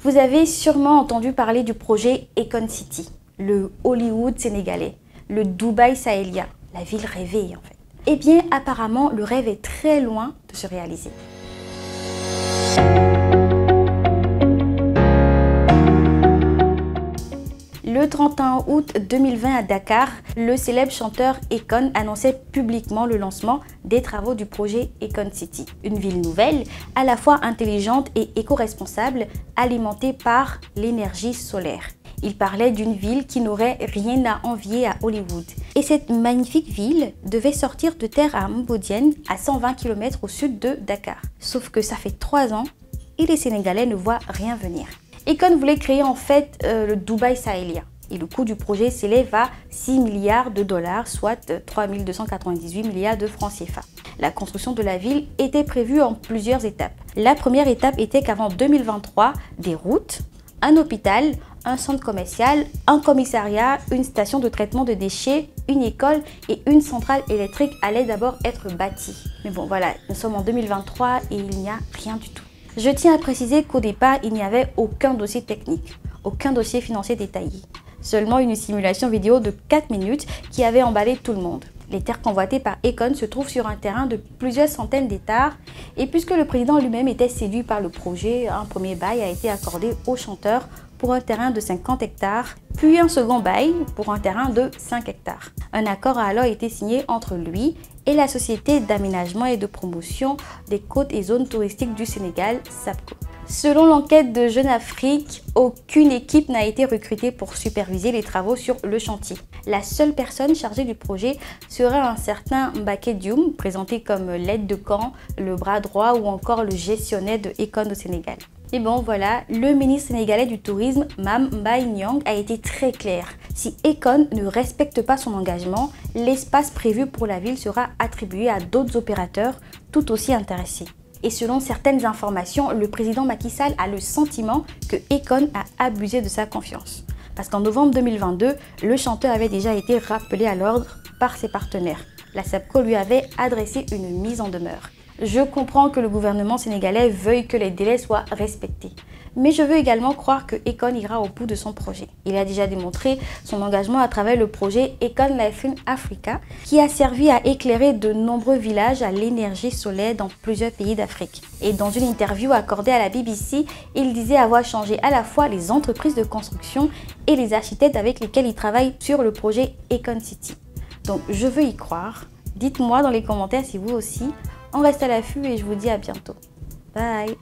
Vous avez sûrement entendu parler du projet Econ City, le Hollywood sénégalais, le Dubaï sahélien, la ville rêvée en fait. Eh bien, apparemment, le rêve est très loin de se réaliser. Le 31 août 2020 à Dakar, le célèbre chanteur Akon annonçait publiquement le lancement des travaux du projet Econ City. Une ville nouvelle, à la fois intelligente et éco-responsable, alimentée par l'énergie solaire. Il parlait d'une ville qui n'aurait rien à envier à Hollywood. Et cette magnifique ville devait sortir de terre à Mbodiène, à 120 km au sud de Dakar. Sauf que ça fait 3 ans et les Sénégalais ne voient rien venir. Akon voulait créer en fait le Dubaï sahélien. Et le coût du projet s'élève à 6 milliards de dollars, soit 3 298 milliards de francs CFA. La construction de la ville était prévue en plusieurs étapes. La première étape était qu'avant 2023, des routes, un hôpital, un centre commercial, un commissariat, une station de traitement de déchets, une école et une centrale électrique allaient d'abord être bâties. Mais bon voilà, nous sommes en 2023 et il n'y a rien du tout. Je tiens à préciser qu'au départ, il n'y avait aucun dossier technique, aucun dossier financier détaillé. Seulement une simulation vidéo de 4 minutes qui avait emballé tout le monde. Les terres convoitées par Akon se trouvent sur un terrain de plusieurs centaines d'hectares et puisque le président lui-même était séduit par le projet, un premier bail a été accordé au chanteur pour un terrain de 50 hectares, puis un second bail pour un terrain de 5 hectares. Un accord a alors été signé entre lui et la Société d'aménagement et de promotion des côtes et zones touristiques du Sénégal, SAPCO. Selon l'enquête de Jeune Afrique, aucune équipe n'a été recrutée pour superviser les travaux sur le chantier. La seule personne chargée du projet serait un certain Mbacké Dioum, présenté comme l'aide de camp, le bras droit ou encore le gestionnaire de Akon au Sénégal. Et bon voilà, le ministre sénégalais du tourisme, Mame Mbaye Niang, a été très clair. Si Akon ne respecte pas son engagement, l'espace prévu pour la ville sera attribué à d'autres opérateurs tout aussi intéressés. Et selon certaines informations, le président Macky Sall a le sentiment que Akon a abusé de sa confiance. Parce qu'en novembre 2022, le chanteur avait déjà été rappelé à l'ordre par ses partenaires. La SAPCO lui avait adressé une mise en demeure. Je comprends que le gouvernement sénégalais veuille que les délais soient respectés. Mais je veux également croire que Akon ira au bout de son projet. Il a déjà démontré son engagement à travers le projet Akon Life in Africa, qui a servi à éclairer de nombreux villages à l'énergie solaire dans plusieurs pays d'Afrique. Et dans une interview accordée à la BBC, il disait avoir changé à la fois les entreprises de construction et les architectes avec lesquels il travaille sur le projet Econ City. Donc je veux y croire. Dites-moi dans les commentaires si vous aussi. On reste à l'affût et je vous dis à bientôt. Bye!